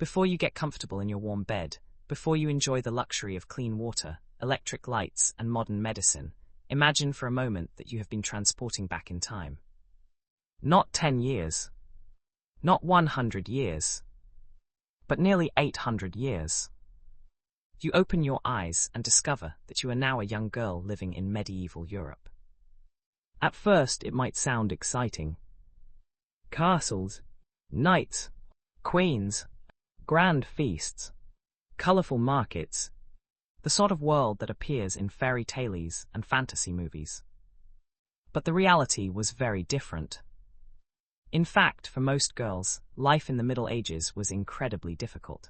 Before you get comfortable in your warm bed, before you enjoy the luxury of clean water, electric lights, and modern medicine, imagine for a moment that you have been transporting back in time. Not 10 years, not 100 years, but nearly 800 years. You open your eyes and discover that you are now a young girl living in medieval Europe. At first, it might sound exciting. Castles, knights, queens, grand feasts, colorful markets, the sort of world that appears in fairy tales and fantasy movies. But the reality was very different. In fact, for most girls, life in the Middle Ages was incredibly difficult.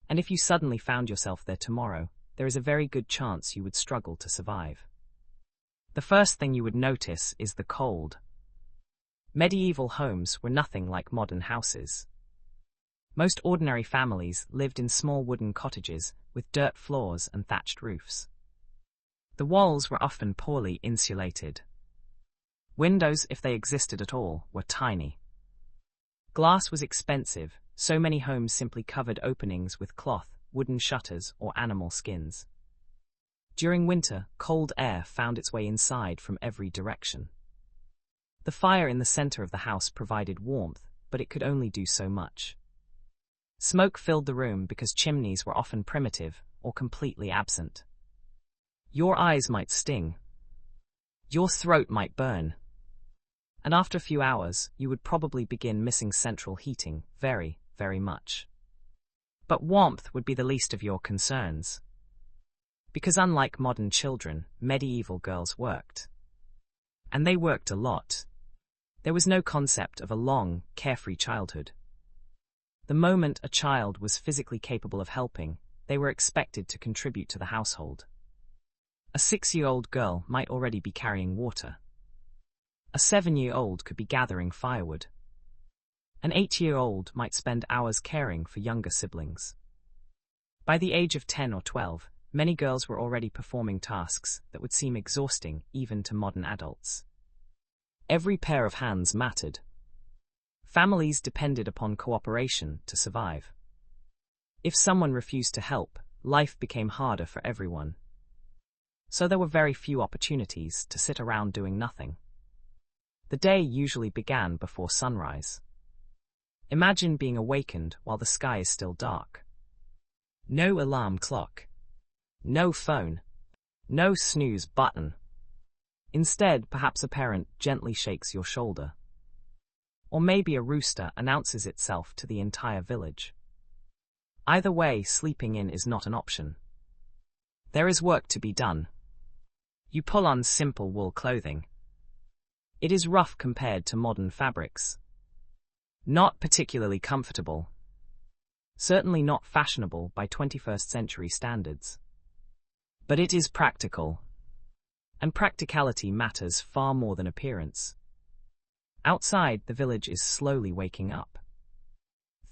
And if you suddenly found yourself there tomorrow, there is a very good chance you would struggle to survive. The first thing you would notice is the cold. Medieval homes were nothing like modern houses. Most ordinary families lived in small wooden cottages with dirt floors and thatched roofs. The walls were often poorly insulated. Windows, if they existed at all, were tiny. Glass was expensive, so many homes simply covered openings with cloth, wooden shutters, or animal skins. During winter, cold air found its way inside from every direction. The fire in the center of the house provided warmth, but it could only do so much. Smoke filled the room because chimneys were often primitive or completely absent. Your eyes might sting. Your throat might burn. And after a few hours, you would probably begin missing central heating very, very much. But warmth would be the least of your concerns. Because unlike modern children, medieval girls worked. And they worked a lot. There was no concept of a long, carefree childhood. The moment a child was physically capable of helping, they were expected to contribute to the household. A 6-year-old girl might already be carrying water. A 7-year-old could be gathering firewood. An 8-year-old might spend hours caring for younger siblings. By the age of 10 or 12, many girls were already performing tasks that would seem exhausting even to modern adults. Every pair of hands mattered. Families depended upon cooperation to survive. If someone refused to help, life became harder for everyone. So there were very few opportunities to sit around doing nothing. The day usually began before sunrise. Imagine being awakened while the sky is still dark. No alarm clock. No phone. No snooze button. Instead, perhaps a parent gently shakes your shoulder. Or maybe a rooster announces itself to the entire village. Either way, sleeping in is not an option. There is work to be done. You pull on simple wool clothing. It is rough compared to modern fabrics. Not particularly comfortable. Certainly not fashionable by 21st century standards. But it is practical. And practicality matters far more than appearance. Outside, the village is slowly waking up.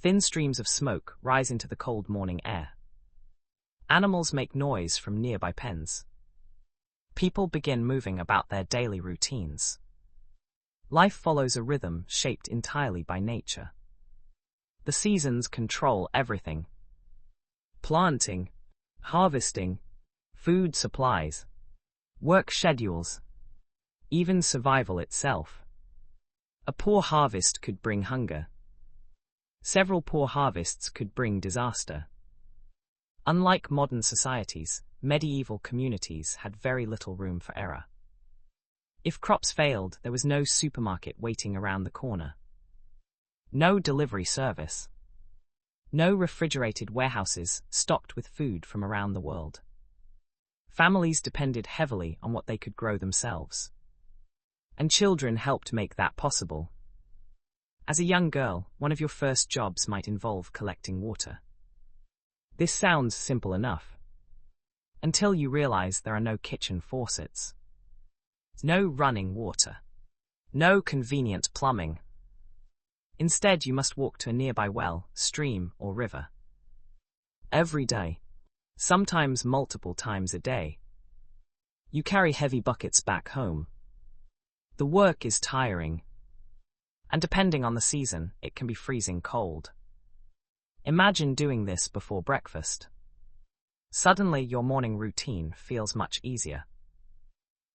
Thin streams of smoke rise into the cold morning air. Animals make noise from nearby pens. People begin moving about their daily routines. Life follows a rhythm shaped entirely by nature. The seasons control everything. Planting, harvesting, food supplies, work schedules, even survival itself. A poor harvest could bring hunger. Several poor harvests could bring disaster. Unlike modern societies, medieval communities had very little room for error. If crops failed, there was no supermarket waiting around the corner. No delivery service. No refrigerated warehouses stocked with food from around the world. Families depended heavily on what they could grow themselves. And children helped make that possible. As a young girl, one of your first jobs might involve collecting water. This sounds simple enough. Until you realize there are no kitchen faucets. No running water. No convenient plumbing. Instead, you must walk to a nearby well, stream, or river. Every day. Sometimes multiple times a day. You carry heavy buckets back home. The work is tiring. And depending on the season, it can be freezing cold. Imagine doing this before breakfast. Suddenly, your morning routine feels much easier.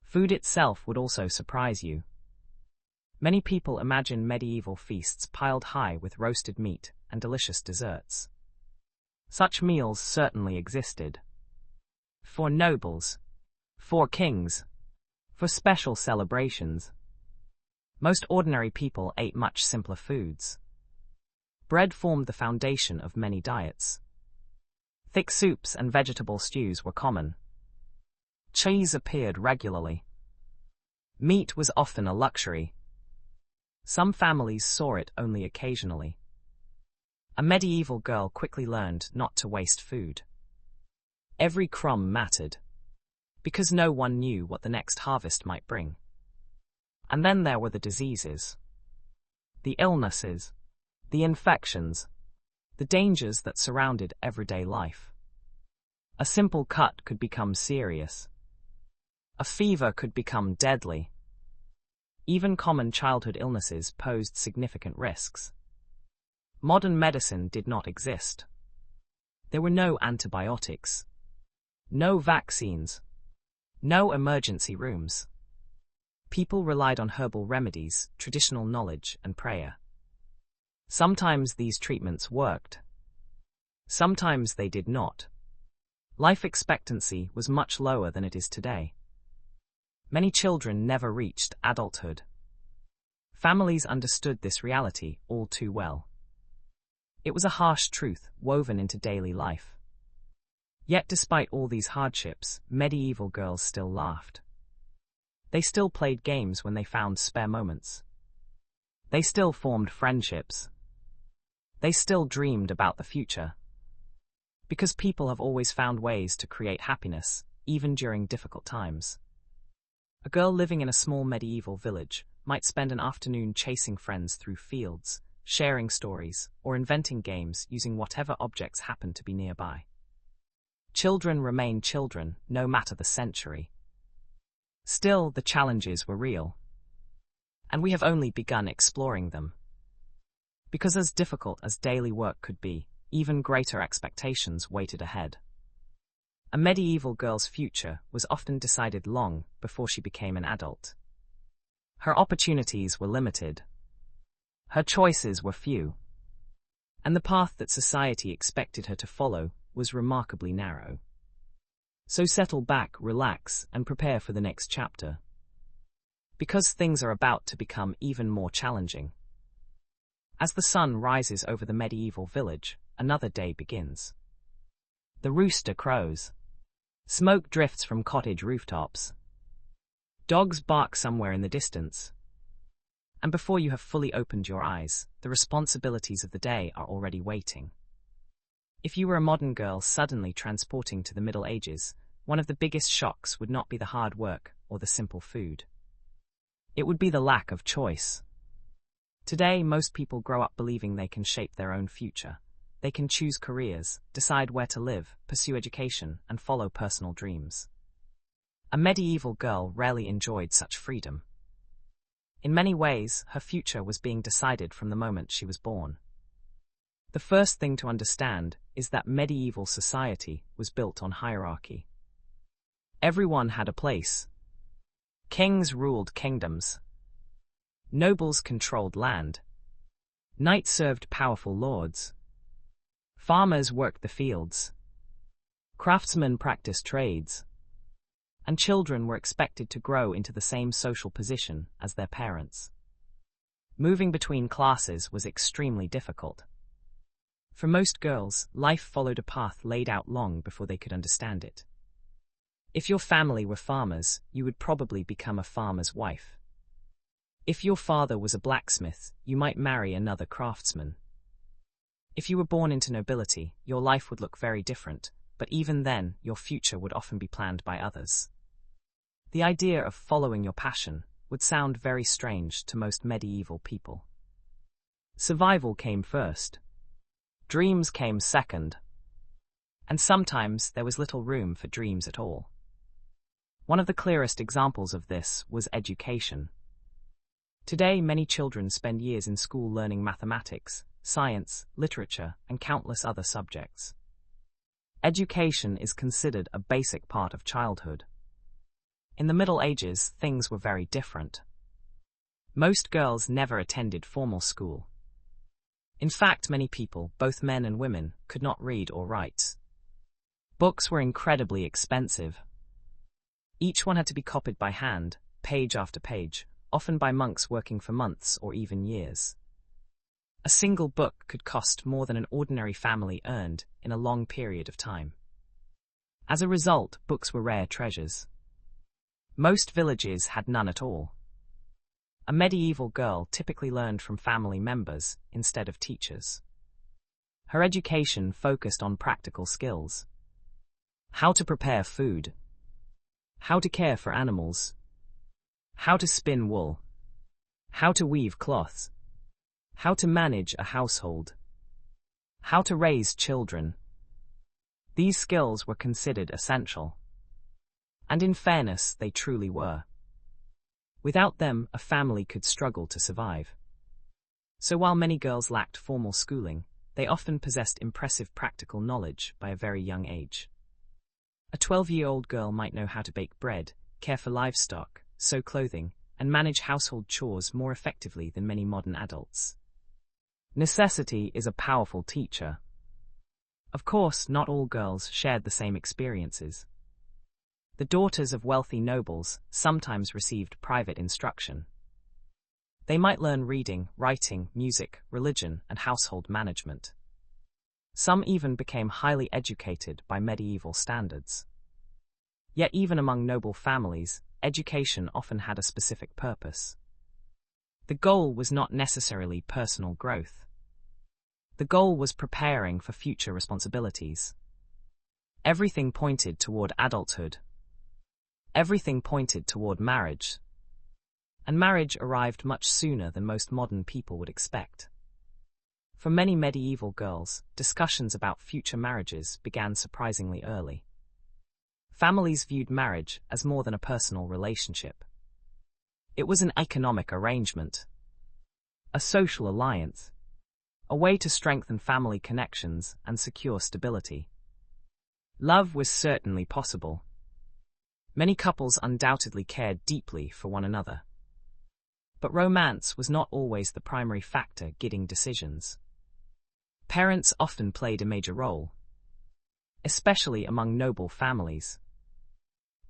Food itself would also surprise you. Many people imagine medieval feasts piled high with roasted meat and delicious desserts. Such meals certainly existed. For nobles, for kings, for special celebrations. Most ordinary people ate much simpler foods. Bread formed the foundation of many diets. Thick soups and vegetable stews were common. Cheese appeared regularly. Meat was often a luxury. Some families saw it only occasionally. A medieval girl quickly learned not to waste food. Every crumb mattered, because no one knew what the next harvest might bring. And then there were the diseases, the illnesses, the infections, the dangers that surrounded everyday life. A simple cut could become serious. A fever could become deadly. Even common childhood illnesses posed significant risks. Modern medicine did not exist. There were no antibiotics, no vaccines, no emergency rooms. People relied on herbal remedies, traditional knowledge, and prayer. Sometimes these treatments worked. Sometimes they did not. Life expectancy was much lower than it is today. Many children never reached adulthood. Families understood this reality all too well. It was a harsh truth woven into daily life. Yet despite all these hardships, medieval girls still laughed. They still played games when they found spare moments. They still formed friendships. They still dreamed about the future. Because people have always found ways to create happiness, even during difficult times. A girl living in a small medieval village might spend an afternoon chasing friends through fields, sharing stories, or inventing games using whatever objects happened to be nearby. Children remain children, no matter the century. Still, the challenges were real. And we have only begun exploring them. Because as difficult as daily work could be, even greater expectations waited ahead. A medieval girl's future was often decided long before she became an adult. Her opportunities were limited. Her choices were few. And the path that society expected her to follow was remarkably narrow. So settle back, relax, and prepare for the next chapter. Because things are about to become even more challenging. As the sun rises over the medieval village, another day begins. The rooster crows. Smoke drifts from cottage rooftops. Dogs bark somewhere in the distance. And before you have fully opened your eyes, the responsibilities of the day are already waiting. If you were a modern girl suddenly transporting to the Middle Ages, one of the biggest shocks would not be the hard work or the simple food. It would be the lack of choice. Today, most people grow up believing they can shape their own future. They can choose careers, decide where to live, pursue education, and follow personal dreams. A medieval girl rarely enjoyed such freedom. In many ways, her future was being decided from the moment she was born. The first thing to understand is that medieval society was built on hierarchy. Everyone had a place. Kings ruled kingdoms. Nobles controlled land. Knights served powerful lords. Farmers worked the fields. Craftsmen practiced trades. And children were expected to grow into the same social position as their parents. Moving between classes was extremely difficult. For most girls, life followed a path laid out long before they could understand it. If your family were farmers, you would probably become a farmer's wife. If your father was a blacksmith, you might marry another craftsman. If you were born into nobility, your life would look very different, but even then, your future would often be planned by others. The idea of following your passion would sound very strange to most medieval people. Survival came first. Dreams came second. And sometimes there was little room for dreams at all. One of the clearest examples of this was education. Today, many children spend years in school learning mathematics, science, literature, and countless other subjects. Education is considered a basic part of childhood. In the Middle Ages, things were very different. Most girls never attended formal school. In fact, many people, both men and women, could not read or write. Books were incredibly expensive. Each one had to be copied by hand, page after page, often by monks working for months or even years. A single book could cost more than an ordinary family earned in a long period of time. As a result, books were rare treasures. Most villages had none at all. A medieval girl typically learned from family members instead of teachers. Her education focused on practical skills. How to prepare food. How to care for animals. How to spin wool. How to weave cloths. How to manage a household. How to raise children. These skills were considered essential. And in fairness, they truly were. Without them, a family could struggle to survive. So while many girls lacked formal schooling, they often possessed impressive practical knowledge by a very young age. A 12-year-old girl might know how to bake bread, care for livestock, sew clothing, and manage household chores more effectively than many modern adults. Necessity is a powerful teacher. Of course, not all girls shared the same experiences. The daughters of wealthy nobles sometimes received private instruction. They might learn reading, writing, music, religion, and household management. Some even became highly educated by medieval standards. Yet even among noble families, education often had a specific purpose. The goal was not necessarily personal growth. The goal was preparing for future responsibilities. Everything pointed toward adulthood. Everything pointed toward marriage. And marriage arrived much sooner than most modern people would expect. For many medieval girls, discussions about future marriages began surprisingly early. Families viewed marriage as more than a personal relationship. It was an economic arrangement, a social alliance, a way to strengthen family connections and secure stability. Love was certainly possible. Many couples undoubtedly cared deeply for one another. But romance was not always the primary factor guiding decisions. Parents often played a major role, especially among noble families.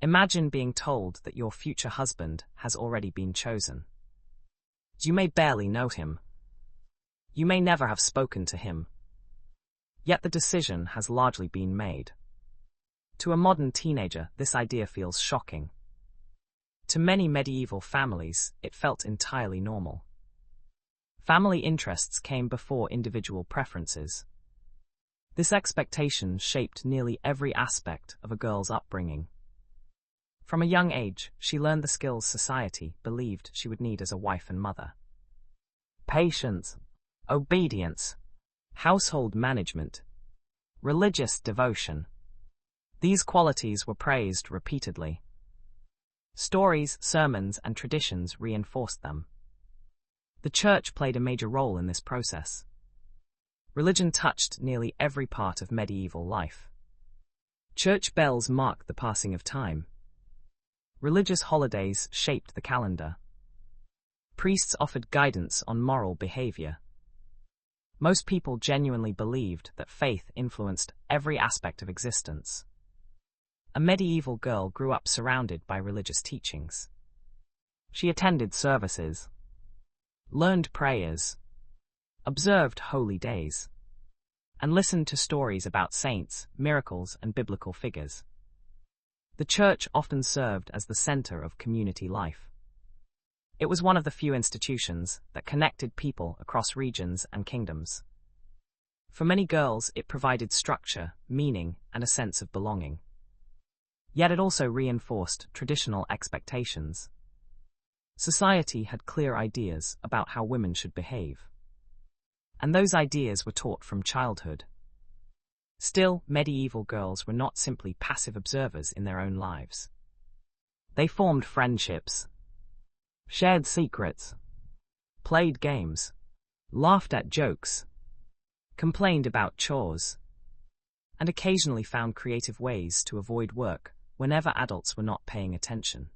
Imagine being told that your future husband has already been chosen. You may barely know him. You may never have spoken to him. Yet the decision has largely been made. To a modern teenager, this idea feels shocking. To many medieval families, it felt entirely normal. Family interests came before individual preferences. This expectation shaped nearly every aspect of a girl's upbringing. From a young age, she learned the skills society believed she would need as a wife and mother. Patience, obedience, household management, religious devotion. These qualities were praised repeatedly. Stories, sermons, and traditions reinforced them. The church played a major role in this process. Religion touched nearly every part of medieval life. Church bells marked the passing of time. Religious holidays shaped the calendar. Priests offered guidance on moral behavior. Most people genuinely believed that faith influenced every aspect of existence. A medieval girl grew up surrounded by religious teachings. She attended services, learned prayers, observed holy days, and listened to stories about saints, miracles, and biblical figures. The church often served as the center of community life. It was one of the few institutions that connected people across regions and kingdoms. For many girls, it provided structure, meaning, and a sense of belonging. Yet it also reinforced traditional expectations. Society had clear ideas about how women should behave. And those ideas were taught from childhood. Still, medieval girls were not simply passive observers in their own lives. They formed friendships, shared secrets, played games, laughed at jokes, complained about chores, and occasionally found creative ways to avoid work whenever adults were not paying attention.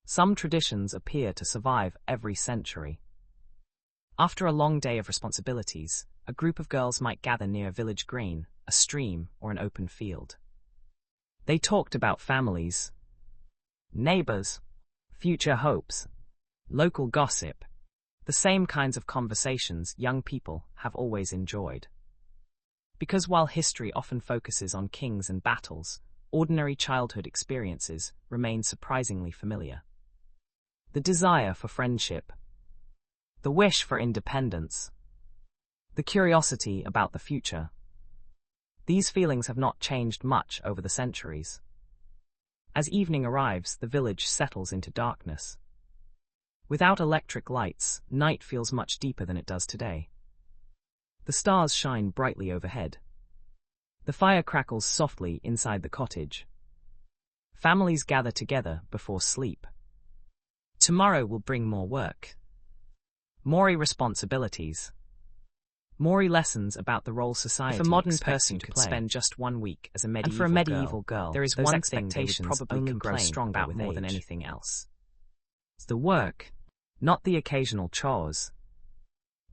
Some traditions appear to survive every century. After a long day of responsibilities, a group of girls might gather near a village green, a stream, or an open field. They talked about families, neighbors, future hopes, local gossip, the same kinds of conversations young people have always enjoyed. Because while history often focuses on kings and battles, ordinary childhood experiences remain surprisingly familiar. The desire for friendship, the wish for independence, the curiosity about the future. These feelings have not changed much over the centuries. As evening arrives, the village settles into darkness. Without electric lights, night feels much deeper than it does today. The stars shine brightly overhead. The fire crackles softly inside the cottage. Families gather together before sleep. Tomorrow will bring more work, more responsibilities, more lessons about the role society. If a modern person could spend just 1 week as a medieval girl, there is one thing they would probably only grow stronger about more than anything else. It's the work, not the occasional chores,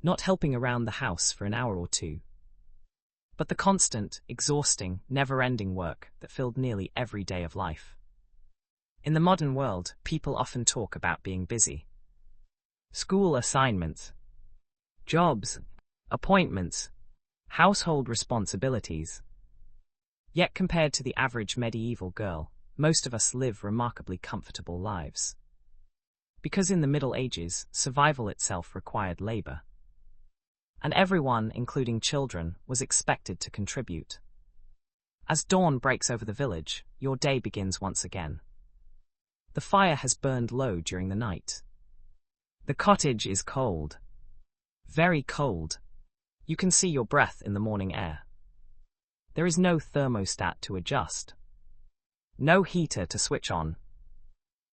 not helping around the house for an hour or two, but the constant, exhausting, never-ending work that filled nearly every day of life. In the modern world, people often talk about being busy. School assignments, jobs, appointments, household responsibilities. Yet compared to the average medieval girl, most of us live remarkably comfortable lives. Because in the Middle Ages, survival itself required labor. And everyone, including children, was expected to contribute. As dawn breaks over the village, your day begins once again. The fire has burned low during the night. The cottage is cold. Very cold. You can see your breath in the morning air. There is no thermostat to adjust. No heater to switch on.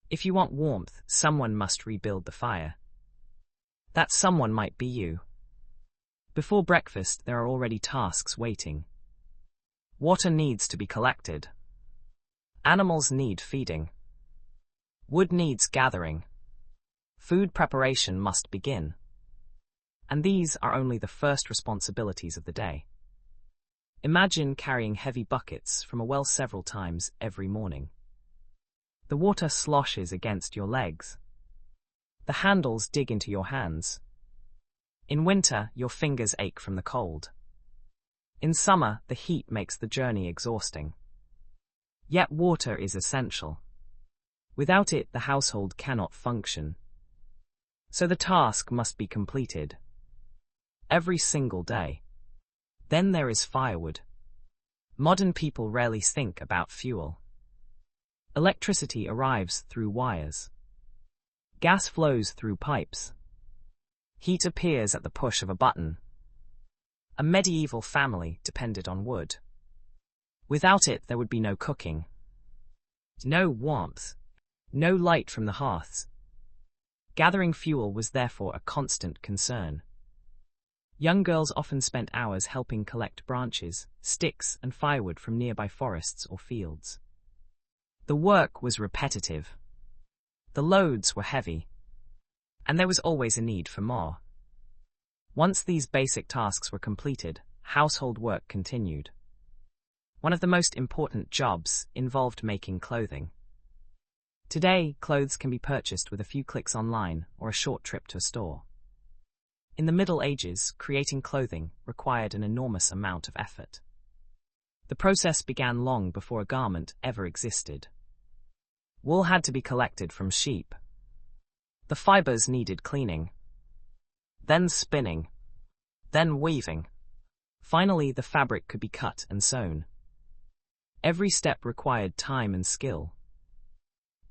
If you want warmth, someone must rebuild the fire. That someone might be you. Before breakfast, there are already tasks waiting. Water needs to be collected. Animals need feeding. Wood needs gathering. Food preparation must begin. And these are only the first responsibilities of the day. Imagine carrying heavy buckets from a well several times every morning. The water sloshes against your legs. The handles dig into your hands. In winter, your fingers ache from the cold. In summer, the heat makes the journey exhausting. Yet water is essential. Without it, the household cannot function. So the task must be completed. Every single day. Then there is firewood. Modern people rarely think about fuel. Electricity arrives through wires. Gas flows through pipes. Heat appears at the push of a button. A medieval family depended on wood. Without it, there would be no cooking. No warmth. No light from the hearths. Gathering fuel was therefore a constant concern. Young girls often spent hours helping collect branches, sticks, and firewood from nearby forests or fields. The work was repetitive. The loads were heavy. And there was always a need for more. Once these basic tasks were completed, household work continued. One of the most important jobs involved making clothing. Today, clothes can be purchased with a few clicks online or a short trip to a store. In the Middle Ages, creating clothing required an enormous amount of effort. The process began long before a garment ever existed. Wool had to be collected from sheep. The fibers needed cleaning, then spinning, then weaving. Finally, the fabric could be cut and sewn. Every step required time and skill.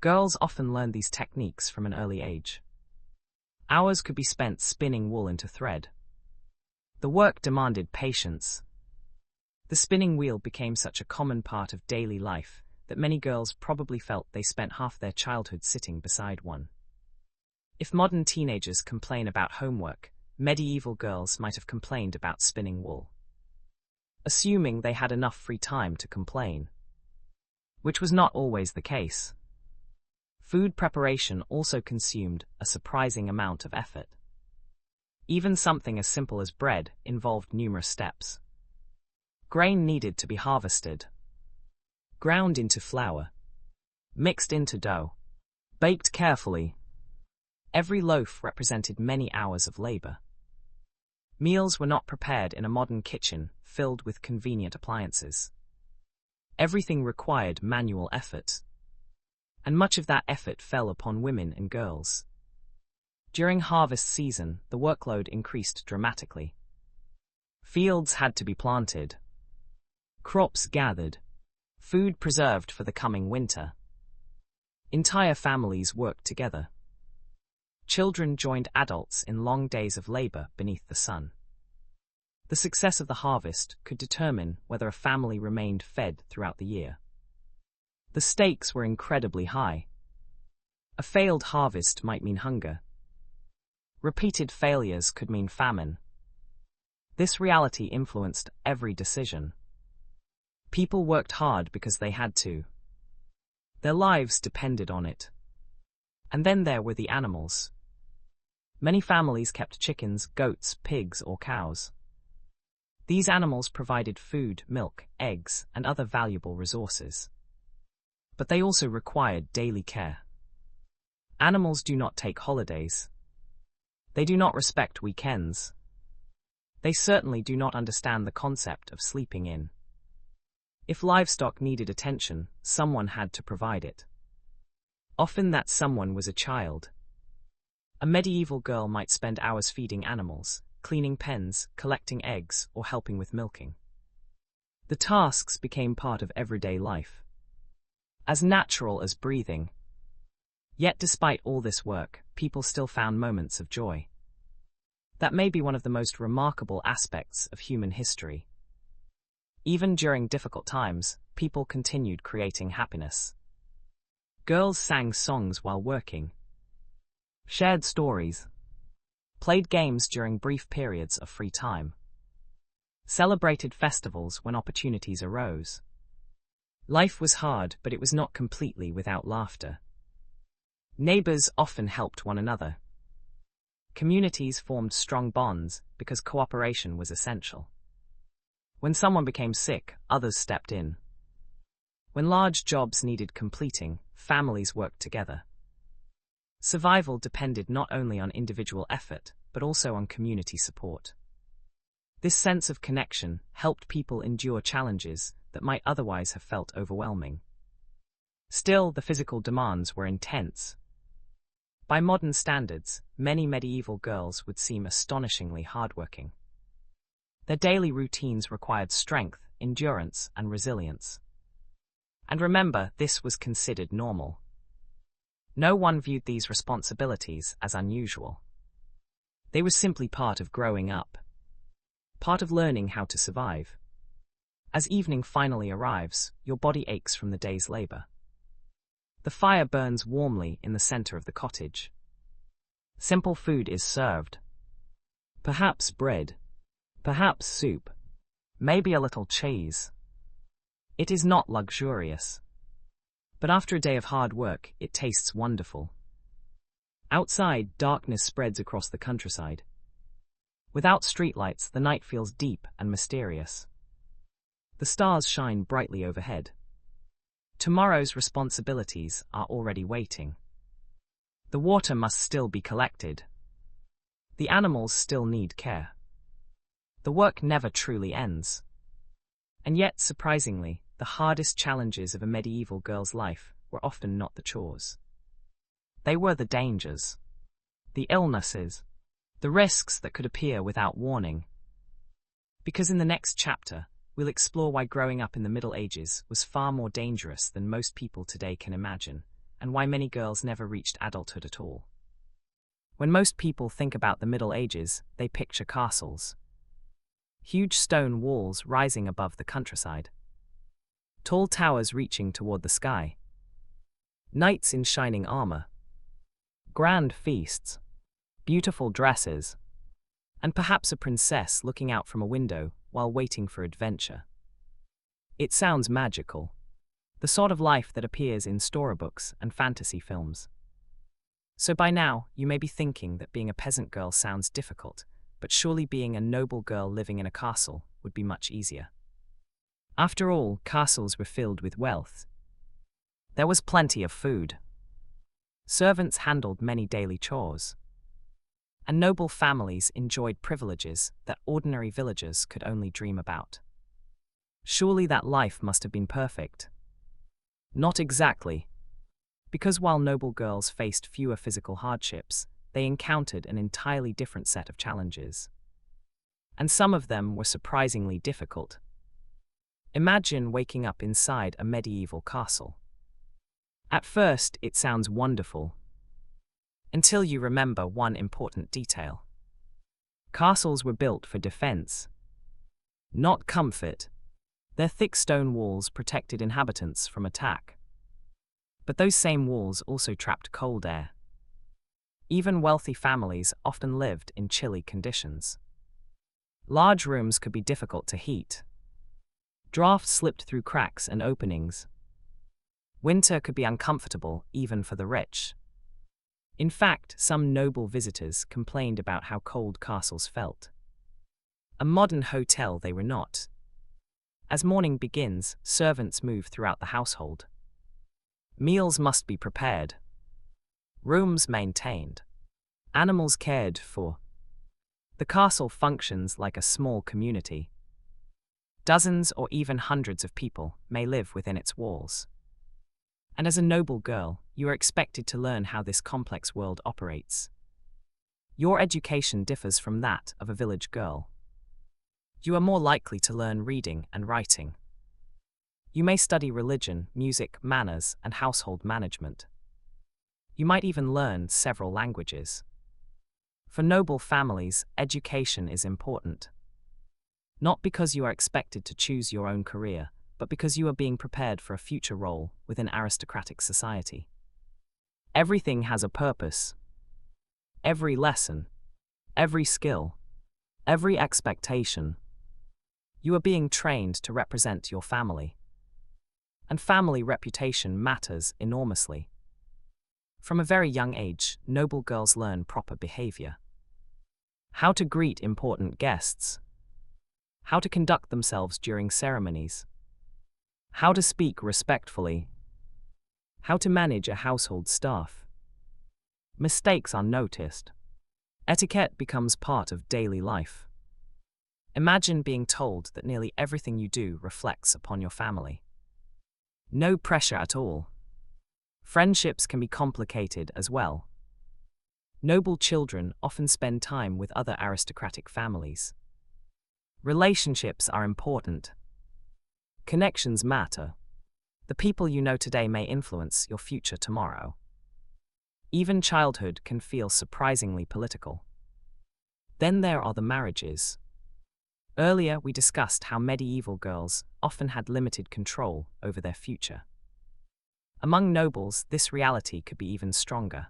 Girls often learned these techniques from an early age. Hours could be spent spinning wool into thread. The work demanded patience. The spinning wheel became such a common part of daily life that many girls probably felt they spent half their childhood sitting beside one. If modern teenagers complain about homework, medieval girls might have complained about spinning wool, assuming they had enough free time to complain, which was not always the case. Food preparation also consumed a surprising amount of effort. Even something as simple as bread involved numerous steps. Grain needed to be harvested, ground into flour, mixed into dough, baked carefully. Every loaf represented many hours of labor. Meals were not prepared in a modern kitchen filled with convenient appliances. Everything required manual effort, and much of that effort fell upon women and girls. During harvest season, the workload increased dramatically. Fields had to be planted, crops gathered, food preserved for the coming winter. Entire families worked together. Children joined adults in long days of labor beneath the sun. The success of the harvest could determine whether a family remained fed throughout the year. The stakes were incredibly high. A failed harvest might mean hunger. Repeated failures could mean famine. This reality influenced every decision. People worked hard because they had to. Their lives depended on it. And then there were the animals. Many families kept chickens, goats, pigs, or cows. These animals provided food, milk, eggs, and other valuable resources. But they also required daily care. Animals do not take holidays. They do not respect weekends. They certainly do not understand the concept of sleeping in. If livestock needed attention, someone had to provide it. Often that someone was a child. A medieval girl might spend hours feeding animals, cleaning pens, collecting eggs, or helping with milking. The tasks became part of everyday life, as natural as breathing. Yet despite all this work, people still found moments of joy. That may be one of the most remarkable aspects of human history. Even during difficult times, people continued creating happiness. Girls sang songs while working, shared stories, played games during brief periods of free time, celebrated festivals when opportunities arose. Life was hard, but it was not completely without laughter. Neighbors often helped one another. Communities formed strong bonds because cooperation was essential. When someone became sick, others stepped in. When large jobs needed completing, families worked together. Survival depended not only on individual effort, but also on community support. This sense of connection helped people endure challenges that might otherwise have felt overwhelming. Still, the physical demands were intense. By modern standards, many medieval girls would seem astonishingly hardworking. Their daily routines required strength, endurance, and resilience. And remember, this was considered normal. No one viewed these responsibilities as unusual. They were simply part of growing up, part of learning how to survive. As evening finally arrives, your body aches from the day's labor. The fire burns warmly in the center of the cottage. Simple food is served. Perhaps bread, perhaps soup, maybe a little cheese. It is not luxurious, but after a day of hard work, it tastes wonderful. Outside, darkness spreads across the countryside. Without streetlights, the night feels deep and mysterious. The stars shine brightly overhead. Tomorrow's responsibilities are already waiting. The water must still be collected. The animals still need care. The work never truly ends. And yet, surprisingly, the hardest challenges of a medieval girl's life were often not the chores. They were the dangers, the illnesses, the risks that could appear without warning. Because in the next chapter, we'll explore why growing up in the Middle Ages was far more dangerous than most people today can imagine, and why many girls never reached adulthood at all. When most people think about the Middle Ages, they picture castles. Huge stone walls rising above the countryside. Tall towers reaching toward the sky. Knights in shining armor. Grand feasts. Beautiful dresses. and perhaps a princess looking out from a window while waiting for adventure. It sounds magical, the sort of life that appears in storybooks and fantasy films. So by now, you may be thinking that being a peasant girl sounds difficult, but surely being a noble girl living in a castle would be much easier. After all, castles were filled with wealth. There was plenty of food. Servants handled many daily chores. And noble families enjoyed privileges that ordinary villagers could only dream about. Surely that life must have been perfect. Not exactly. Because while noble girls faced fewer physical hardships, they encountered an entirely different set of challenges. And some of them were surprisingly difficult. Imagine waking up inside a medieval castle. At first, it sounds wonderful, until you remember one important detail. Castles were built for defense, not comfort. Their thick stone walls protected inhabitants from attack. But those same walls also trapped cold air. Even wealthy families often lived in chilly conditions. Large rooms could be difficult to heat. Drafts slipped through cracks and openings. Winter could be uncomfortable even for the rich. In fact, some noble visitors complained about how cold castles felt. A modern hotel they were not. As morning begins, servants move throughout the household. Meals must be prepared. Rooms maintained. Animals cared for. The castle functions like a small community. Dozens or even hundreds of people may live within its walls. And as a noble girl, you are expected to learn how this complex world operates. Your education differs from that of a village girl. You are more likely to learn reading and writing. You may study religion, music, manners, and household management. You might even learn several languages. For noble families, education is important. Not because you are expected to choose your own career, but because you are being prepared for a future role within aristocratic society. Everything has a purpose. Every lesson, every skill, every expectation. You are being trained to represent your family. And family reputation matters enormously. From a very young age, noble girls learn proper behavior. How to greet important guests. How to conduct themselves during ceremonies. How to speak respectfully. How to manage a household staff. Mistakes are noticed. Etiquette becomes part of daily life. Imagine being told that nearly everything you do reflects upon your family. No pressure at all. Friendships can be complicated as well. Noble children often spend time with other aristocratic families. Relationships are important. Connections matter. The people you know today may influence your future tomorrow. Even childhood can feel surprisingly political. Then there are the marriages. Earlier, we discussed how medieval girls often had limited control over their future. Among nobles, this reality could be even stronger.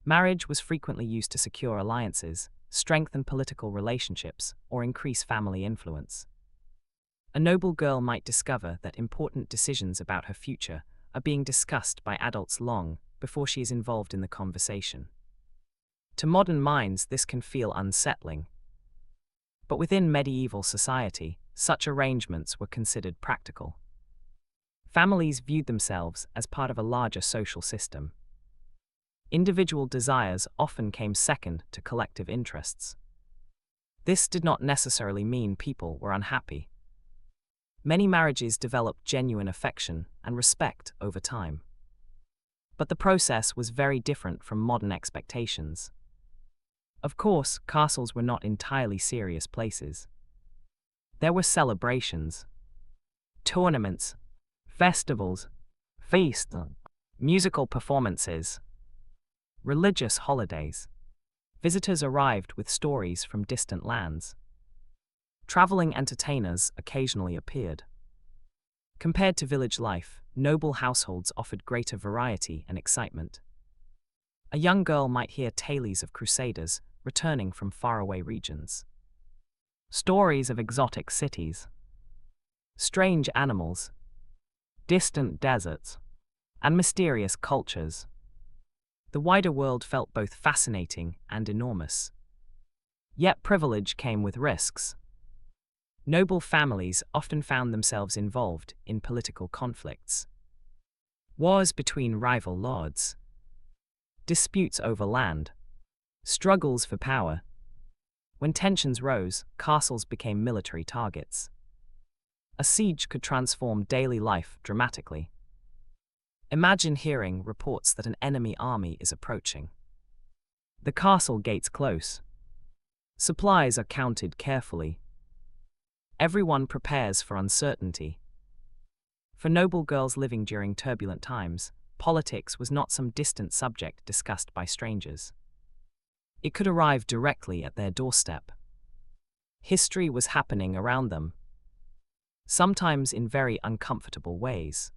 Marriage was frequently used to secure alliances, strengthen political relationships, or increase family influence. A noble girl might discover that important decisions about her future are being discussed by adults long before she is involved in the conversation. To modern minds, this can feel unsettling. But within medieval society, such arrangements were considered practical. Families viewed themselves as part of a larger social system. Individual desires often came second to collective interests. This did not necessarily mean people were unhappy. Many marriages developed genuine affection and respect over time. But the process was very different from modern expectations. Of course, castles were not entirely serious places. There were celebrations, tournaments, festivals, feasts, musical performances, religious holidays. Visitors arrived with stories from distant lands. Traveling entertainers occasionally appeared. Compared to village life, noble households offered greater variety and excitement. A young girl might hear tales of crusaders, returning from faraway regions. Stories of exotic cities, strange animals, distant deserts, and mysterious cultures. The wider world felt both fascinating and enormous. Yet privilege came with risks. Noble families often found themselves involved in political conflicts. Wars between rival lords, disputes over land, struggles for power. When tensions rose, castles became military targets. A siege could transform daily life dramatically. Imagine hearing reports that an enemy army is approaching. The castle gates close. Supplies are counted carefully. Everyone prepares for uncertainty. For noble girls living during turbulent times, politics was not some distant subject discussed by strangers. It could arrive directly at their doorstep. History was happening around them, sometimes in very uncomfortable ways.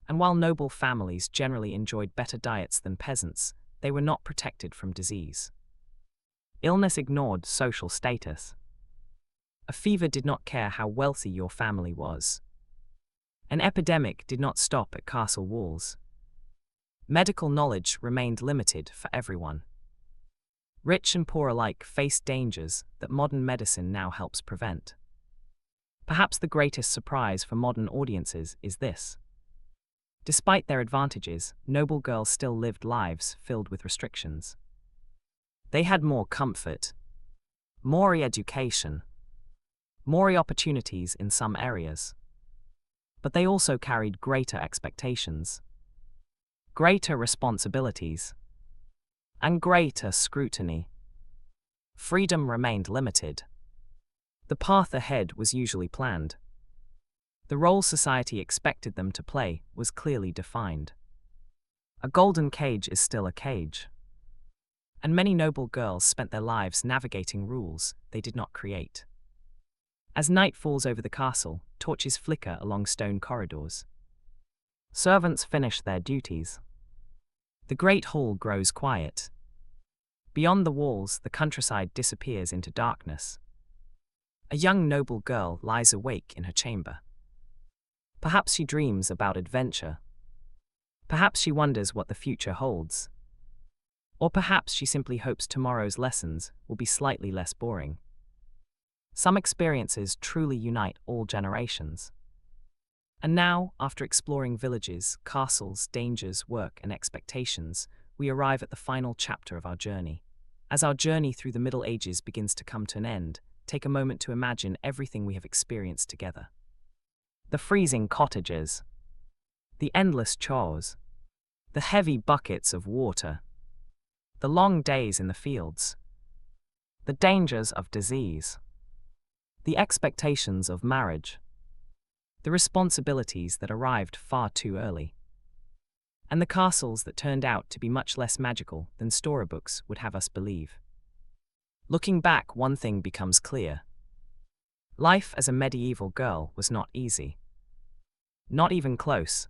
And while noble families generally enjoyed better diets than peasants, they were not protected from disease. Illness ignored social status. A fever did not care how wealthy your family was. An epidemic did not stop at castle walls. Medical knowledge remained limited for everyone. Rich and poor alike faced dangers that modern medicine now helps prevent. Perhaps the greatest surprise for modern audiences is this. Despite their advantages, noble girls still lived lives filled with restrictions. They had more comfort, more education, more opportunities in some areas. But they also carried greater expectations, greater responsibilities, and greater scrutiny. Freedom remained limited. The path ahead was usually planned. The role society expected them to play was clearly defined. A golden cage is still a cage. And many noble girls spent their lives navigating rules they did not create. As night falls over the castle, torches flicker along stone corridors. Servants finish their duties. The great hall grows quiet. Beyond the walls, the countryside disappears into darkness. A young noble girl lies awake in her chamber. Perhaps she dreams about adventure. Perhaps she wonders what the future holds. Or perhaps she simply hopes tomorrow's lessons will be slightly less boring. Some experiences truly unite all generations. And now, after exploring villages, castles, dangers, work, and expectations, we arrive at the final chapter of our journey. As our journey through the Middle Ages begins to come to an end, take a moment to imagine everything we have experienced together. The freezing cottages, the endless chores, the heavy buckets of water, the long days in the fields, the dangers of disease, the expectations of marriage, the responsibilities that arrived far too early, and the castles that turned out to be much less magical than storybooks would have us believe. Looking back, one thing becomes clear. Life as a medieval girl was not easy. Not even close.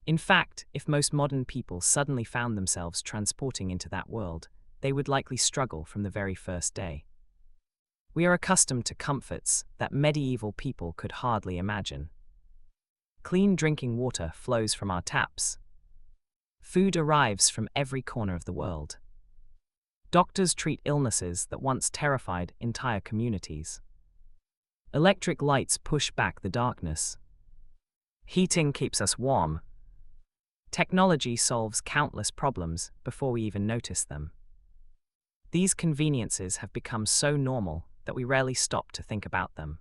In fact, if most modern people suddenly found themselves transporting into that world, they would likely struggle from the very first day. We are accustomed to comforts that medieval people could hardly imagine. Clean drinking water flows from our taps. Food arrives from every corner of the world. Doctors treat illnesses that once terrified entire communities. Electric lights push back the darkness. Heating keeps us warm. Technology solves countless problems before we even notice them. These conveniences have become so normal that we rarely stop to think about them.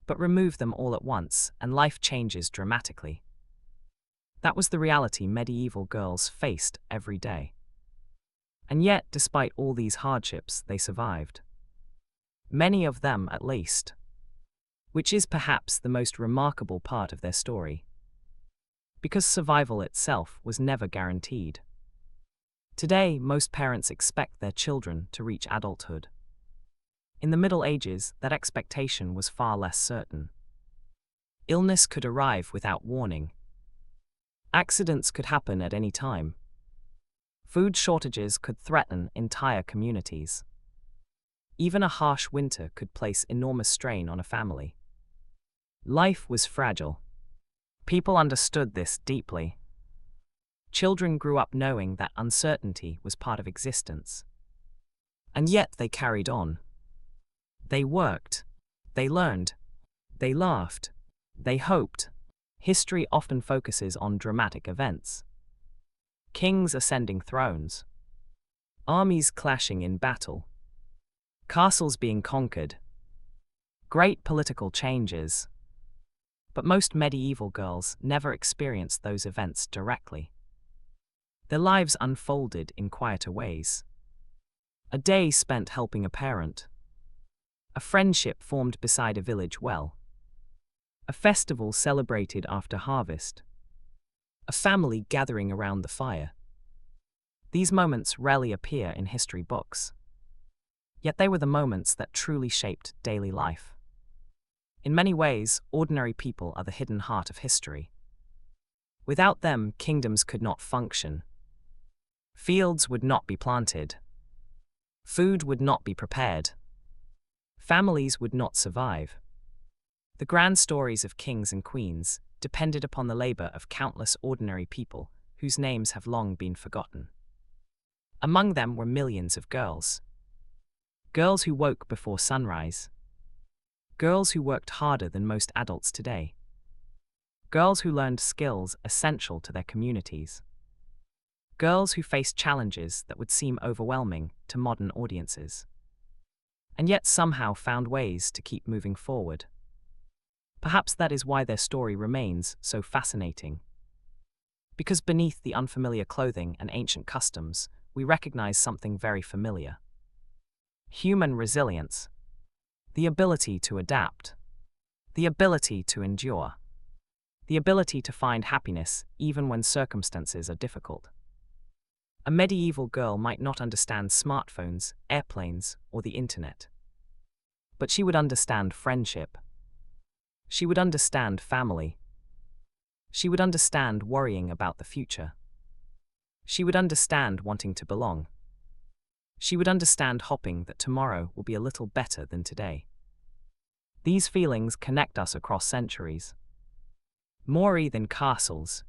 But remove them all at once, and life changes dramatically. That was the reality medieval girls faced every day. And yet, despite all these hardships, they survived. Many of them, at least. Which is perhaps the most remarkable part of their story. Because survival itself was never guaranteed. Today, most parents expect their children to reach adulthood. In the Middle Ages, that expectation was far less certain. Illness could arrive without warning. Accidents could happen at any time. Food shortages could threaten entire communities. Even a harsh winter could place enormous strain on a family. Life was fragile. People understood this deeply. Children grew up knowing that uncertainty was part of existence. And yet they carried on. They worked. They learned. They laughed. They hoped. History often focuses on dramatic events. Kings ascending thrones. Armies clashing in battle. Castles being conquered. Great political changes. But most medieval girls never experienced those events directly. Their lives unfolded in quieter ways. A day spent helping a parent. A friendship formed beside a village well. A festival celebrated after harvest. A family gathering around the fire. These moments rarely appear in history books. Yet they were the moments that truly shaped daily life. In many ways, ordinary people are the hidden heart of history. Without them, kingdoms could not function. Fields would not be planted. Food would not be prepared. Families would not survive. The grand stories of kings and queens depended upon the labor of countless ordinary people whose names have long been forgotten. Among them were millions of girls. Girls who woke before sunrise. Girls who worked harder than most adults today. Girls who learned skills essential to their communities. Girls who faced challenges that would seem overwhelming to modern audiences. And yet somehow found ways to keep moving forward. Perhaps that is why their story remains so fascinating. Because beneath the unfamiliar clothing and ancient customs, we recognize something very familiar. Human resilience. The ability to adapt. The ability to endure. The ability to find happiness even when circumstances are difficult. A medieval girl might not understand smartphones, airplanes, or the internet. But she would understand friendship. She would understand family. She would understand worrying about the future. She would understand wanting to belong. She would understand hoping that tomorrow will be a little better than today. These feelings connect us across centuries. More than castles.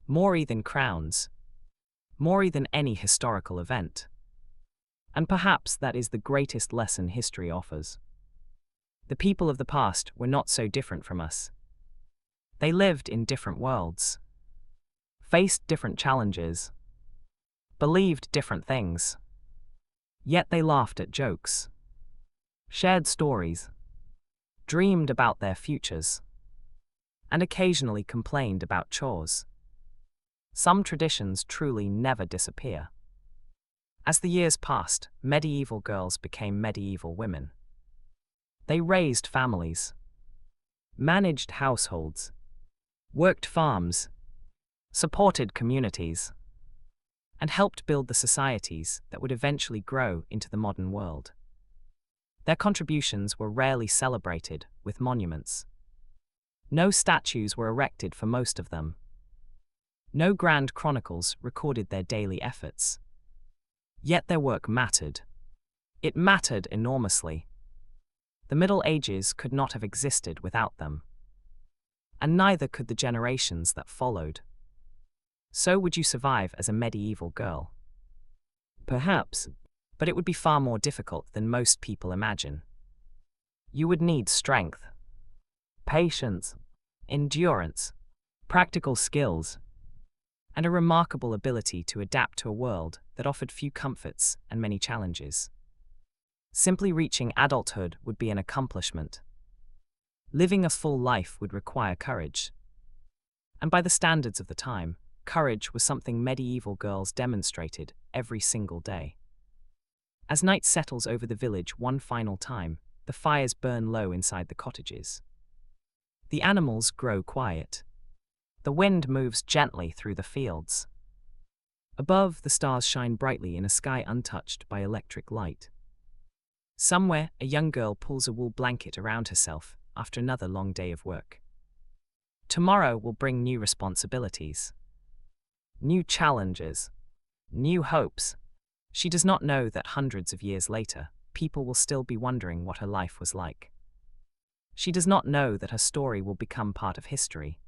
More than crowns. More than any historical event. And perhaps that is the greatest lesson history offers. The people of the past were not so different from us. They lived in different worlds, faced different challenges, believed different things. Yet they laughed at jokes, shared stories, dreamed about their futures, and occasionally complained about chores. Some traditions truly never disappear. As the years passed, medieval girls became medieval women. They raised families, managed households, worked farms, supported communities, and helped build the societies that would eventually grow into the modern world. Their contributions were rarely celebrated with monuments. No statues were erected for most of them. No grand chronicles recorded their daily efforts. Yet their work mattered. It mattered enormously. The Middle Ages could not have existed without them. And neither could the generations that followed. So would you survive as a medieval girl? Perhaps, but it would be far more difficult than most people imagine. You would need strength, patience, endurance, practical skills, and a remarkable ability to adapt to a world that offered few comforts and many challenges. Simply reaching adulthood would be an accomplishment. Living a full life would require courage. And by the standards of the time, courage was something medieval girls demonstrated every single day. As night settles over the village one final time, the fires burn low inside the cottages. The animals grow quiet. The wind moves gently through the fields. Above, the stars shine brightly in a sky untouched by electric light. Somewhere, a young girl pulls a wool blanket around herself after another long day of work. Tomorrow will bring new responsibilities, new challenges, New hopes. She does not know that hundreds of years later, people will still be wondering what her life was like. She does not know that her story will become part of history.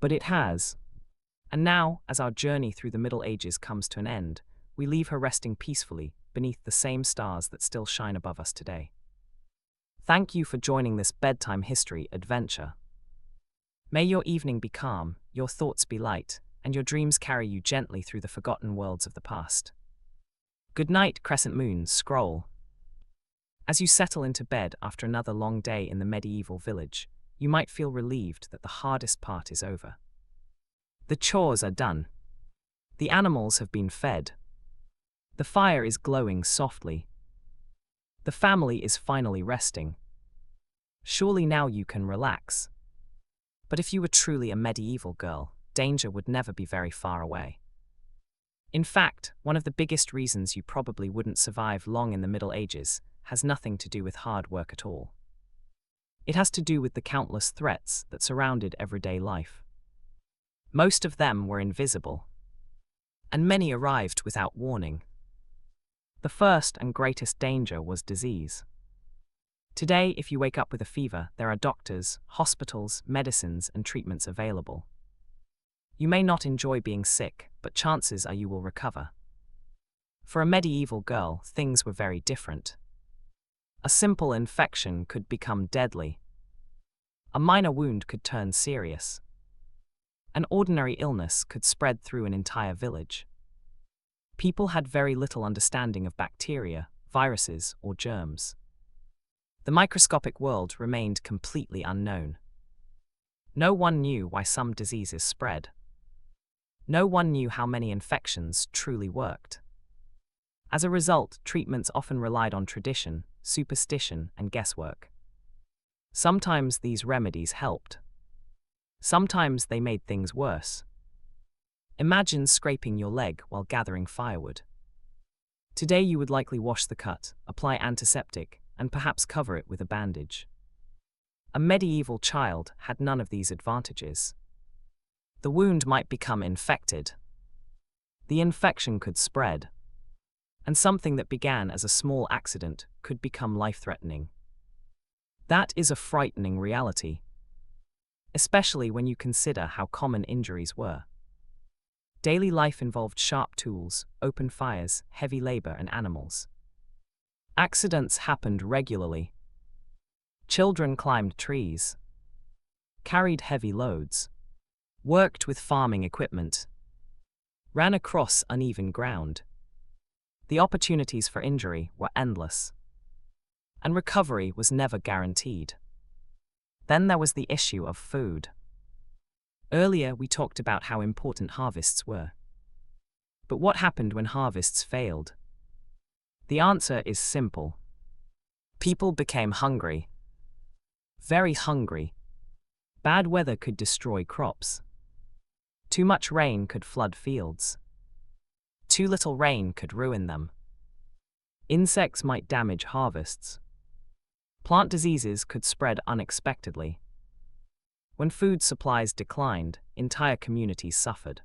But it has. And now, as our journey through the Middle Ages comes to an end, we leave her resting peacefully beneath the same stars that still shine above us today. Thank you for joining this bedtime history adventure. May your evening be calm, your thoughts be light, and your dreams carry you gently through the forgotten worlds of the past. Good night, crescent moons, scroll. As you settle into bed after another long day in the medieval village, you might feel relieved that the hardest part is over. The chores are done. The animals have been fed. The fire is glowing softly. The family is finally resting. Surely now you can relax. But if you were truly a medieval girl, danger would never be very far away. In fact, one of the biggest reasons you probably wouldn't survive long in the Middle Ages has nothing to do with hard work at all. It has to do with the countless threats that surrounded everyday life. Most of them were invisible, and many arrived without warning. The first and greatest danger was disease. Today, if you wake up with a fever, there are doctors, hospitals, medicines, and treatments available. You may not enjoy being sick, but chances are you will recover. For a medieval girl, things were very different. A simple infection could become deadly. A minor wound could turn serious. An ordinary illness could spread through an entire village. People had very little understanding of bacteria, viruses, or germs. The microscopic world remained completely unknown. No one knew why some diseases spread. No one knew how many infections truly worked. As a result, treatments often relied on tradition, superstition, and guesswork. Sometimes these remedies helped. Sometimes they made things worse. Imagine scraping your leg while gathering firewood. Today you would likely wash the cut, apply antiseptic, and perhaps cover it with a bandage. A medieval child had none of these advantages. The wound might become infected. The infection could spread. And something that began as a small accident could become life-threatening. That is a frightening reality, especially when you consider how common injuries were. Daily life involved sharp tools, open fires, heavy labor, and animals. Accidents happened regularly. Children climbed trees, carried heavy loads, worked with farming equipment, ran across uneven ground. The opportunities for injury were endless, and recovery was never guaranteed. Then there was the issue of food. Earlier, we talked about how important harvests were. But what happened when harvests failed? The answer is simple. People became hungry. Very hungry. Bad weather could destroy crops. Too much rain could flood fields. Too little rain could ruin them. Insects might damage harvests. Plant diseases could spread unexpectedly. When food supplies declined, entire communities suffered.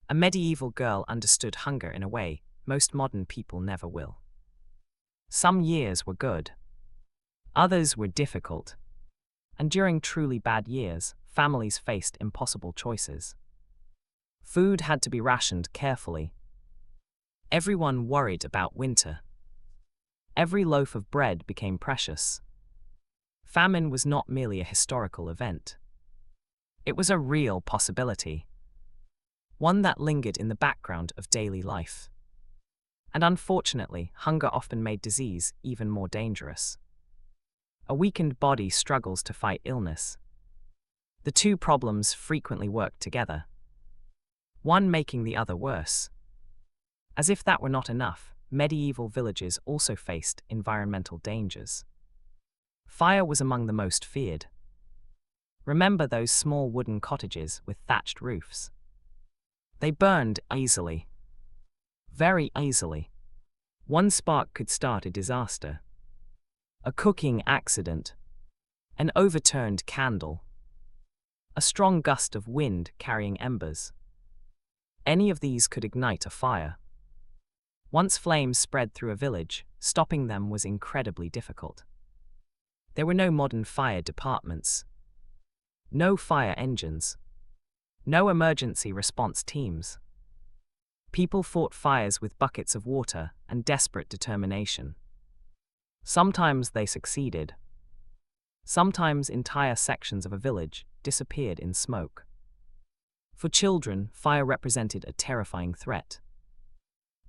A medieval girl understood hunger in a way most modern people never will. Some years were good. Others were difficult. And during truly bad years, families faced impossible choices. Food had to be rationed carefully. Everyone worried about winter. Every loaf of bread became precious. Famine was not merely a historical event. It was a real possibility. One that lingered in the background of daily life. And unfortunately, hunger often made disease even more dangerous. A weakened body struggles to fight illness. The two problems frequently worked together, one making the other worse. As if that were not enough, medieval villages also faced environmental dangers. Fire was among the most feared. Remember those small wooden cottages with thatched roofs? They burned easily. Very easily. One spark could start a disaster. A cooking accident. An overturned candle. A strong gust of wind carrying embers. Any of these could ignite a fire. Once flames spread through a village, stopping them was incredibly difficult. There were no modern fire departments, no fire engines, no emergency response teams. People fought fires with buckets of water and desperate determination. Sometimes they succeeded. Sometimes entire sections of a village disappeared in smoke. For children, fire represented a terrifying threat.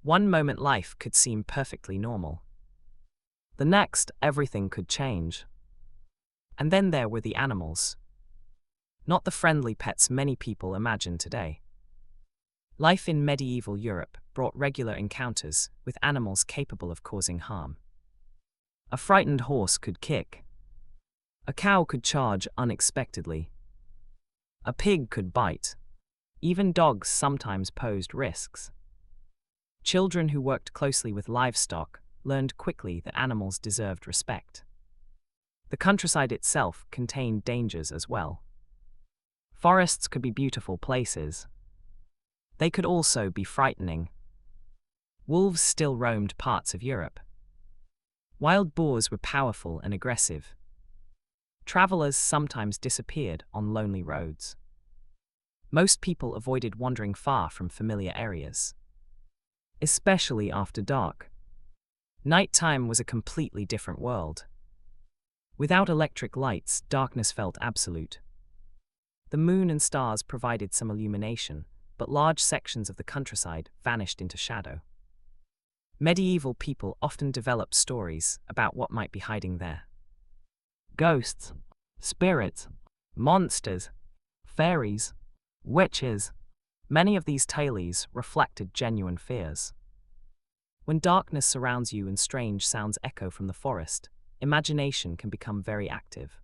One moment life could seem perfectly normal. The next, everything could change. And then there were the animals. Not the friendly pets many people imagine today. Life in medieval Europe brought regular encounters with animals capable of causing harm. A frightened horse could kick. A cow could charge unexpectedly. A pig could bite. Even dogs sometimes posed risks. Children who worked closely with livestock learned quickly that animals deserved respect. The countryside itself contained dangers as well. Forests could be beautiful places. They could also be frightening. Wolves still roamed parts of Europe. Wild boars were powerful and aggressive. Travelers sometimes disappeared on lonely roads. Most people avoided wandering far from familiar areas, especially after dark. Nighttime was a completely different world. Without electric lights, darkness felt absolute. The moon and stars provided some illumination, but large sections of the countryside vanished into shadow. Medieval people often developed stories about what might be hiding there. Ghosts, spirits, monsters, fairies, witches. Many of these tales reflected genuine fears. When darkness surrounds you and strange sounds echo from the forest, imagination can become very active.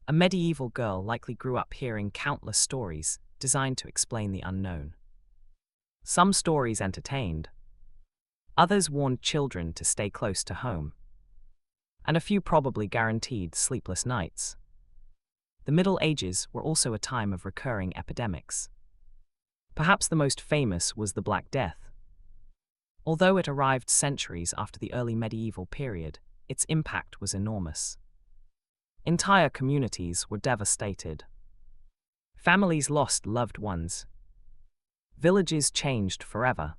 A medieval girl likely grew up hearing countless stories designed to explain the unknown. Some stories entertained. Others warned children to stay close to home. And a few probably guaranteed sleepless nights. The Middle Ages were also a time of recurring epidemics. Perhaps the most famous was the Black Death. Although it arrived centuries after the early medieval period, its impact was enormous. Entire communities were devastated. Families lost loved ones. Villages changed forever.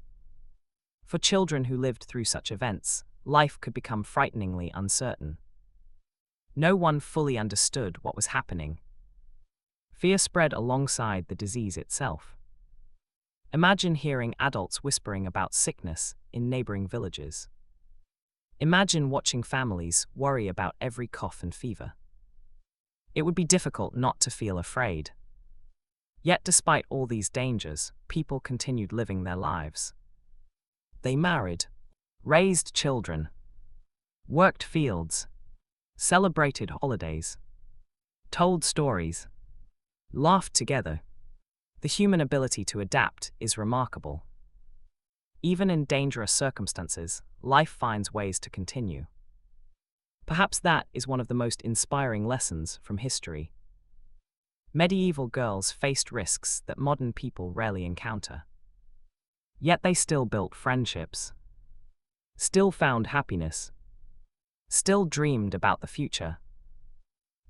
For children who lived through such events, life could become frighteningly uncertain. No one fully understood what was happening. Fear spread alongside the disease itself. Imagine hearing adults whispering about sickness in neighboring villages. Imagine watching families worry about every cough and fever. It would be difficult not to feel afraid. Yet despite all these dangers, people continued living their lives. They married, raised children, worked fields, celebrated holidays, told stories, laughed together. The human ability to adapt is remarkable. Even in dangerous circumstances, life finds ways to continue. Perhaps that is one of the most inspiring lessons from history. Medieval girls faced risks that modern people rarely encounter. Yet they still built friendships, still found happiness, still dreamed about the future.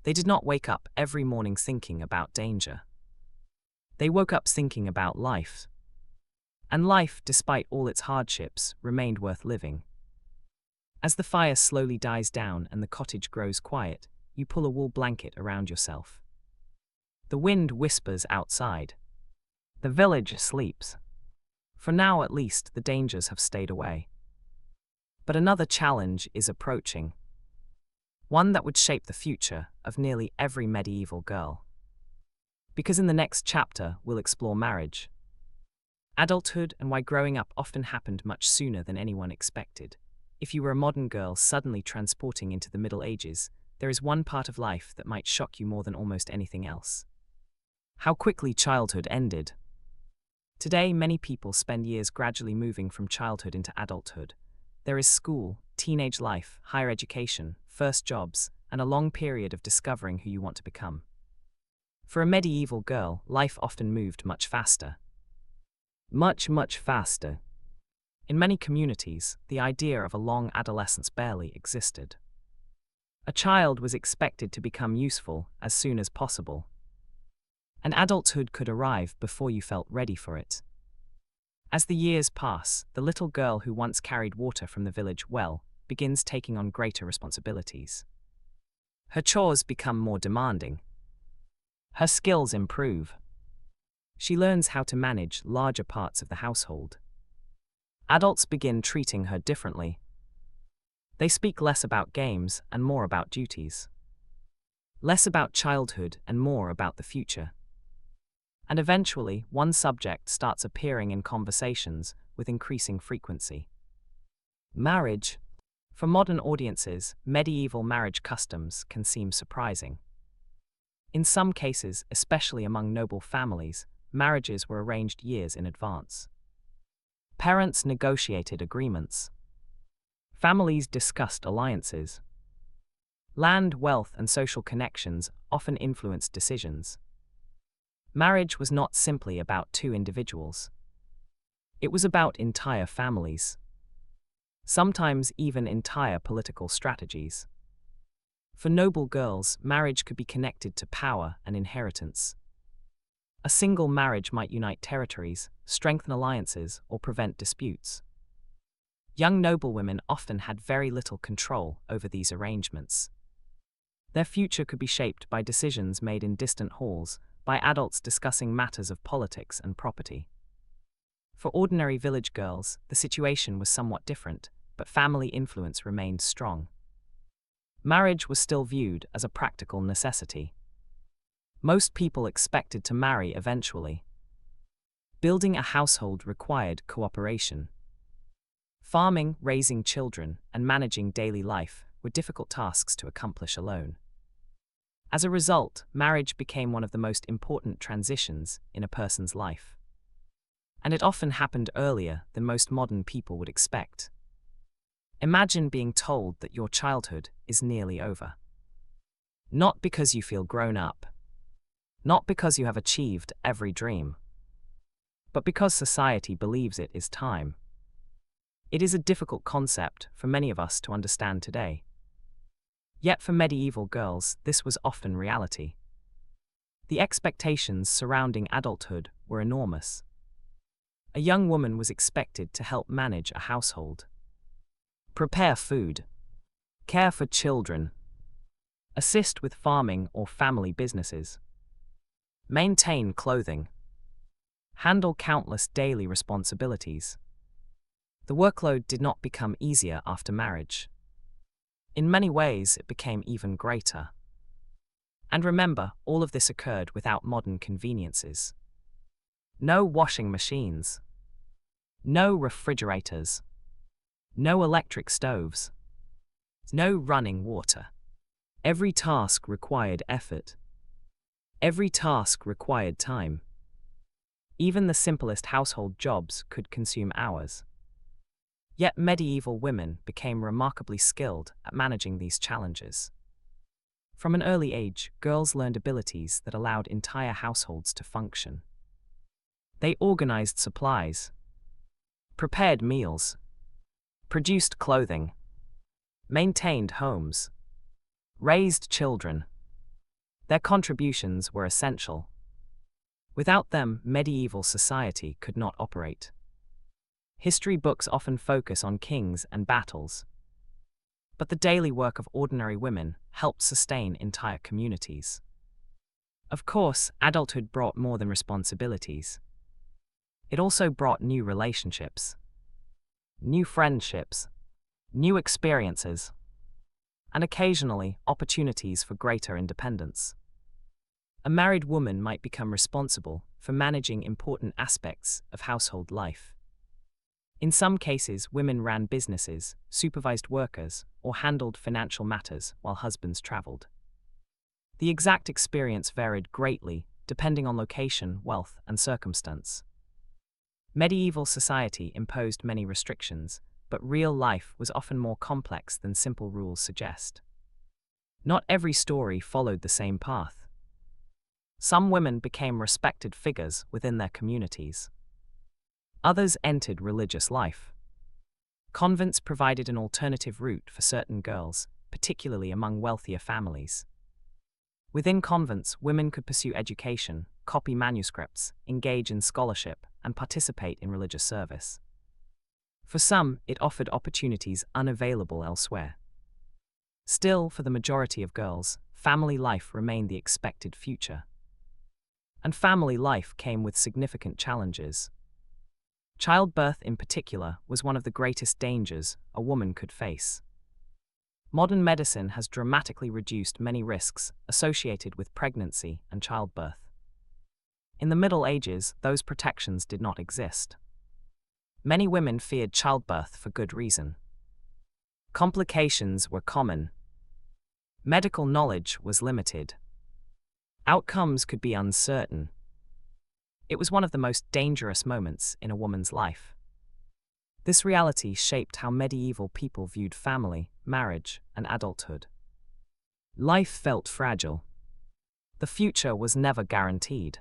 They did not wake up every morning thinking about danger. They woke up thinking about life. And life, despite all its hardships, remained worth living. As the fire slowly dies down and the cottage grows quiet, you pull a wool blanket around yourself. The wind whispers outside. The village sleeps. For now, at least, the dangers have stayed away. But another challenge is approaching. One that would shape the future of nearly every medieval girl. Because in the next chapter, we'll explore marriage, adulthood, and why growing up often happened much sooner than anyone expected. If you were a modern girl suddenly transporting into the Middle Ages, there is one part of life that might shock you more than almost anything else. How quickly childhood ended. Today, many people spend years gradually moving from childhood into adulthood. There is school, teenage life, higher education, first jobs, and a long period of discovering who you want to become. For a medieval girl, life often moved much faster. Much faster. In many communities, the idea of a long adolescence barely existed. A child was expected to become useful as soon as possible. And adulthood could arrive before you felt ready for it. As the years pass, the little girl who once carried water from the village well begins taking on greater responsibilities. Her chores become more demanding. Her skills improve. She learns how to manage larger parts of the household. Adults begin treating her differently. They speak less about games and more about duties. Less about childhood and more about the future. And eventually, one subject starts appearing in conversations with increasing frequency. Marriage. For modern audiences, medieval marriage customs can seem surprising. In some cases, especially among noble families, marriages were arranged years in advance. Parents negotiated agreements. Families discussed alliances. Land, wealth, and social connections often influenced decisions. Marriage was not simply about two individuals. It was about entire families. Sometimes even entire political strategies. For noble girls, marriage could be connected to power and inheritance. A single marriage might unite territories, strengthen alliances, or prevent disputes. Young noblewomen often had very little control over these arrangements. Their future could be shaped by decisions made in distant halls, by adults discussing matters of politics and property. For ordinary village girls, the situation was somewhat different, but family influence remained strong. Marriage was still viewed as a practical necessity. Most people expected to marry eventually. Building a household required cooperation. Farming, raising children, and managing daily life were difficult tasks to accomplish alone. As a result, marriage became one of the most important transitions in a person's life. And it often happened earlier than most modern people would expect. Imagine being told that your childhood is nearly over. Not because you feel grown up. Not because you have achieved every dream. But because society believes it is time. It is a difficult concept for many of us to understand today. Yet for medieval girls, this was often reality. The expectations surrounding adulthood were enormous. A young woman was expected to help manage a household. Prepare food. Care for children. Assist with farming or family businesses. Maintain clothing. Handle countless daily responsibilities. The workload did not become easier after marriage. In many ways, it became even greater. And remember, all of this occurred without modern conveniences. No washing machines. No refrigerators. No electric stoves. No running water. Every task required effort. Every task required time. Even the simplest household jobs could consume hours. Yet medieval women became remarkably skilled at managing these challenges. From an early age, girls learned abilities that allowed entire households to function. They organized supplies, prepared meals, produced clothing, maintained homes, raised children. Their contributions were essential. Without them, medieval society could not operate. History books often focus on kings and battles. But the daily work of ordinary women helped sustain entire communities. Of course, adulthood brought more than responsibilities. It also brought new relationships, new friendships, new experiences, and occasionally opportunities for greater independence. A married woman might become responsible for managing important aspects of household life. In some cases, women ran businesses, supervised workers, or handled financial matters while husbands traveled. The exact experience varied greatly, depending on location, wealth, and circumstance. Medieval society imposed many restrictions, but real life was often more complex than simple rules suggest. Not every story followed the same path. Some women became respected figures within their communities. Others entered religious life. Convents provided an alternative route for certain girls, particularly among wealthier families. Within convents, women could pursue education, copy manuscripts, engage in scholarship, and participate in religious service. For some, it offered opportunities unavailable elsewhere. Still, for the majority of girls, family life remained the expected future. And family life came with significant challenges. Childbirth, in particular, was one of the greatest dangers a woman could face. Modern medicine has dramatically reduced many risks associated with pregnancy and childbirth. In the Middle Ages, those protections did not exist. Many women feared childbirth for good reason. Complications were common. Medical knowledge was limited. Outcomes could be uncertain. It was one of the most dangerous moments in a woman's life. This reality shaped how medieval people viewed family, marriage, and adulthood. Life felt fragile. The future was never guaranteed.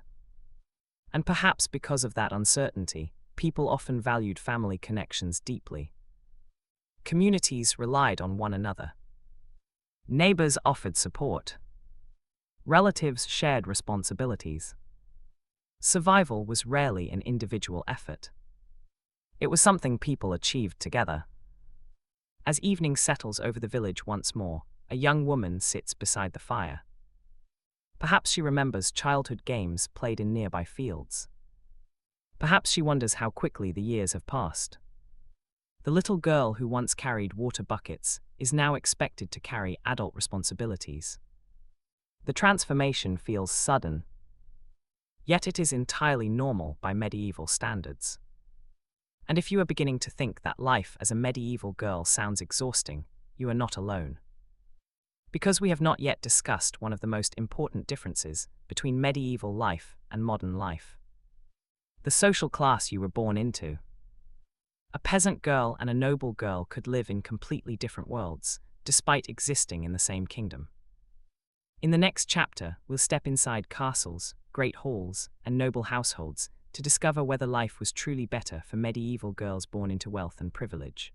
And perhaps because of that uncertainty, people often valued family connections deeply. Communities relied on one another. Neighbors offered support. Relatives shared responsibilities. Survival was rarely an individual effort. It was something people achieved together. As evening settles over the village once more, a young woman sits beside the fire. Perhaps she remembers childhood games played in nearby fields. Perhaps she wonders how quickly the years have passed. The little girl who once carried water buckets is now expected to carry adult responsibilities. The transformation feels sudden, yet it is entirely normal by medieval standards. And if you are beginning to think that life as a medieval girl sounds exhausting, you are not alone. Because we have not yet discussed one of the most important differences between medieval life and modern life. The social class you were born into. A peasant girl and a noble girl could live in completely different worlds, despite existing in the same kingdom. In the next chapter, we'll step inside castles, great halls, and noble households to discover whether life was truly better for medieval girls born into wealth and privilege.